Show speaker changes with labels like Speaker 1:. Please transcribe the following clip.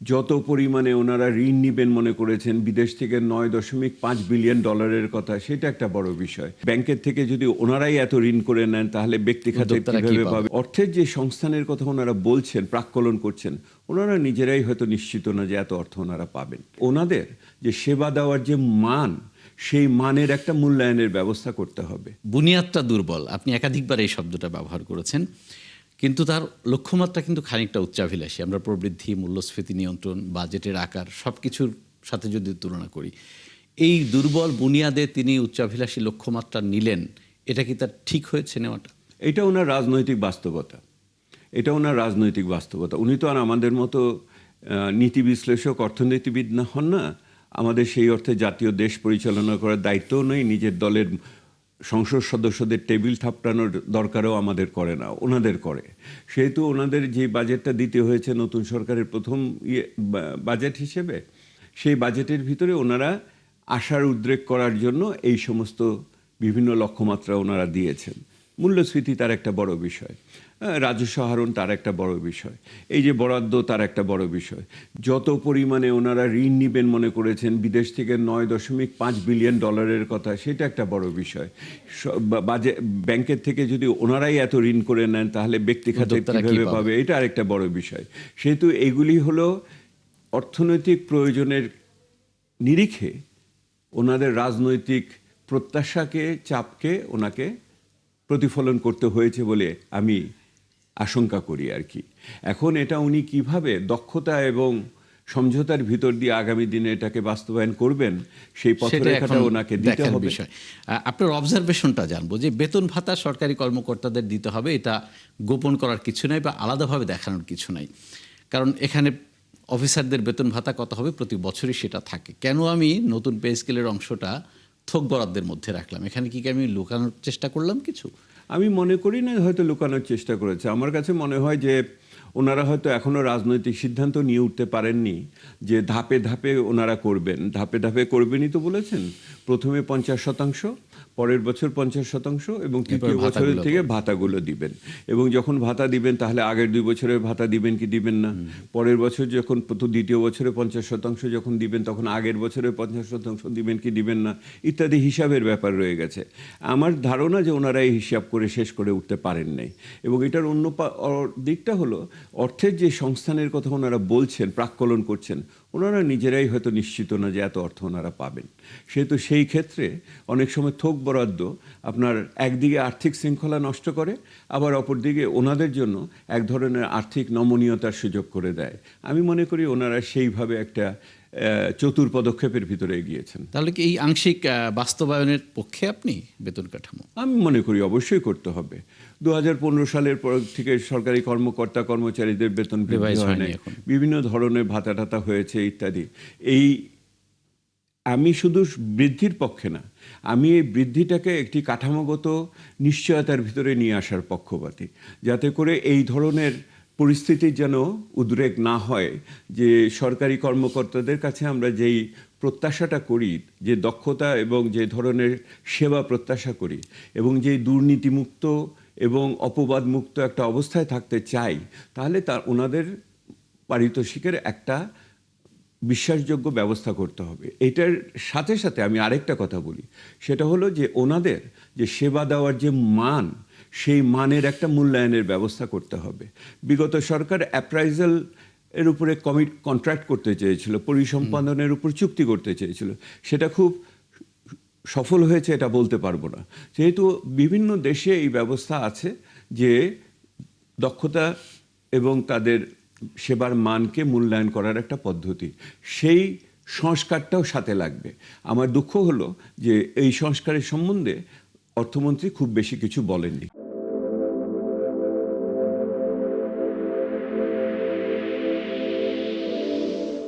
Speaker 1: যত পরিমাণে ওনারা ঋণ নিবেন মনে করেছেন বিদেশ থেকে 9.5 বিলিয়ন ডলারের কথা, সেটা একটা বড় বিষয়। ব্যাংকের থেকে যদি ওনারাই এত ঋণ করে নেন তাহলে ব্যক্তি খাতে
Speaker 2: উদ্যোক্তারা কি
Speaker 1: কিভাবে
Speaker 2: পাবে?
Speaker 1: পাবে? অর্থের যে সংস্থানের কথা ওনারা বলছেন, প্রাক্কলন করছেন, ওনারা নিজেরাই হয়তো নিশ্চিত না যে এত অর্থ ওনারা পাবেন। ওনাদের যে সেবা দেওয়ার যে মান, সেই মানের একটা মূল্যায়নের ব্যবস্থা করতে হবে।
Speaker 2: বুনিয়াদটা দুর্বল, আপনি একাধিকবার এই শব্দটা ব্যবহার করেছেন, কিন্তু তার লক্ষ্যমাত্রা কিন্তু খানিকটা উচ্চাভিলাষী। আমরা প্রবৃদ্ধি, মূল্যস্ফীতি নিয়ন্ত্রণ, বাজেটের আকার সবকিছুর সাথে যদি তুলনা করি, এই দুর্বল বুনিয়াদে তিনি উচ্চাভিলাষী লক্ষ্যমাত্রা নিলেন, এটা কি তার ঠিক হয়েছে নেওয়াটা?
Speaker 1: এটা ওনার রাজনৈতিক বাস্তবতা। এটা ওনার রাজনৈতিক বাস্তবতা। উনি তো আর আমাদের মতো নীতি বিশ্লেষক, অর্থনীতিবিদ না হন না। আমাদের সেই অর্থে জাতীয় দেশ পরিচালনা করার দায়িত্বও নেই, নিজের দলের সংসদ সদস্যদের টেবিল থাপটানোর দরকারও আমাদের করে না, ওনাদের করে। সেহেতু ওনাদের যে বাজেটটা দিতে হয়েছে নতুন সরকারের প্রথম বাজেট হিসেবে, সেই বাজেটের ভিতরে ওনারা আশার উদ্রেক করার জন্য এই সমস্ত বিভিন্ন লক্ষ্যমাত্রা ওনারা দিয়েছেন। মূল্যস্ফীতি তার একটা বড় বিষয়, রাজস্ব আহরণ তার একটা বড় বিষয়, এই যে বরাদ্দ তার একটা বড় বিষয়। যত পরিমাণে ওনারা ঋণ নিবেন মনে করেছেন বিদেশ থেকে 9.5 বিলিয়ন ডলারের কথা, সেটা একটা বড় বিষয়। ব্যাংকের থেকে যদি ওনারাই এত ঋণ করে নেন তাহলে ব্যক্তি খাতে
Speaker 2: উদ্যোক্তারা কি
Speaker 1: কীভাবে
Speaker 2: পাবে?
Speaker 1: পাবে? এটা আরেকটা বড় বিষয়। সেহেতু এগুলি হলো অর্থনৈতিক প্রয়োজনের নিরিখে ওনাদের রাজনৈতিক প্রত্যাশাকে, চাপকে ওনাকে প্রতিফলন করতে হয়েছে বলে আমি আশঙ্কা করি আর কি। এখন এটা উনি কিভাবে দক্ষতা এবং সমঝোতার ভিতর দিয়ে আগামী দিনে এটাকে বাস্তবায়ন করবেন, সেই পথরেখাটা ওনাকে দিতে হবে।
Speaker 2: বিষয়। আপনার অবজারভেশনটা জানবো যে বেতন ভাতা সরকারি কর্মকর্তাদের দিতে হবে, এটা গোপন করার কিছু নাই বা আলাদাভাবে দেখানোর কিছু নাই। কারণ এখানে অফিসারদের বেতন ভাতা কত হবে প্রতি বছরই সেটা থাকে। কেন আমি নতুন পে স্কেলের অংশটা থোক বরাদ্দের মধ্যে রাখলাম? এখানে কি আমি লুকানোর চেষ্টা করলাম কিছু?
Speaker 1: আমি মনে করি না হয়তো লুকানোর চেষ্টা করেছে। আমার কাছে মনে হয় যে ওনারা হয়তো এখনও রাজনৈতিক সিদ্ধান্ত নিয়ে উঠতে পারেননি যে ধাপে ধাপে ওনারা করবেন। ধাপে ধাপে করবেনই তো বলেছেন। প্রথমে 50%, পরের বছর 50% এবং তৃতীয় বছরের থেকে ভাতাগুলো দিবেন। এবং যখন ভাতা দিবেন তাহলে আগের 2 বছরের ভাতা দিবেন কি দিবেন না, পরের বছর যখন দ্বিতীয় বছরে 50% যখন দিবেন তখন আগের বছরের 50% দিবেন কি দিবেন না, ইত্যাদি হিসাবের ব্যাপার রয়ে গেছে। আমার ধারণা যে ওনারা এই হিসাব করে শেষ করে উঠতে পারেন নাই। এবং এটার অন্য দিকটা হলো অর্থের যে সংস্থানের কথা ওনারা বলছেন, প্রাক্কলন করছেন, ওনারা নিজেরাই হয়তো নিশ্চিত না যে এত অর্থ ওনারা পাবেন। সেহেতু সেই ক্ষেত্রে অনেক সময় থোক বরাদ্দ আপনার একদিকে আর্থিক শৃঙ্খলা নষ্ট করে, আবার অপরদিকে ওনাদের জন্য এক ধরনের আর্থিক নমনীয়তার সুযোগ করে দেয়। আমি মনে করি ওনারা সেইভাবে একটা চতুর পদক্ষেপের ভিতরে এগিয়েছেন।
Speaker 2: তাহলে কি এই আংশিক বাস্তবায়নের পক্ষে আপনি বেতন কাঠামো?
Speaker 1: আমি মনে করি অবশ্যই করতে হবে। 2015 সালের পর থেকে সরকারি কর্মকর্তা কর্মচারীদের বেতন বৃদ্ধি হয় নাই, বিভিন্ন ধরনের ভাতা টাতা হয়েছে ইত্যাদি। আমি শুধু বৃদ্ধির পক্ষে না, আমি এই বৃদ্ধিটাকে একটি কাঠামোগত নিশ্চয়তার ভিতরে নিয়ে আসার পক্ষপাতী, যাতে করে এই ধরনের পরিস্থিতির যেন উদ্রেক না হয় যে সরকারি কর্মকর্তাদের কাছে আমরা যেই প্রত্যাশাটা করি, যে দক্ষতা এবং যে ধরনের সেবা প্রত্যাশা করি এবং যেই দুর্নীতিমুক্ত এবং অপবাদমুক্ত একটা অবস্থায় থাকতে চাই, তাহলে ওনাদের পারিতোষিকের একটা বিশ্বাসযোগ্য ব্যবস্থা করতে হবে। এটার সাথে সাথে আমি আরেকটা কথা বলি, সেটা হলো যে ওনাদের যে সেবা দেওয়ার যে মান, সেই মানের একটা মূল্যায়নের ব্যবস্থা করতে হবে। বিগত সরকার অ্যাপ্রাইজাল এর উপরে কন্ট্রাক্ট করতে চেয়েছিল, পরিসম্পাদনের উপর চুক্তি করতে চেয়েছিল। সেটা খুব সফল হয়েছে এটা বলতে পারবো না। যেহেতু বিভিন্ন দেশে এই ব্যবস্থা আছে যে দক্ষতা এবং তাদের সেবার মানকে মূল্যায়ন করার একটা পদ্ধতি, সেই সংস্কারটাও সাথে লাগবে। আমার দুঃখ হলো যে এই সংস্কারের সম্বন্ধে অর্থমন্ত্রী খুব বেশি কিছু বলেননি।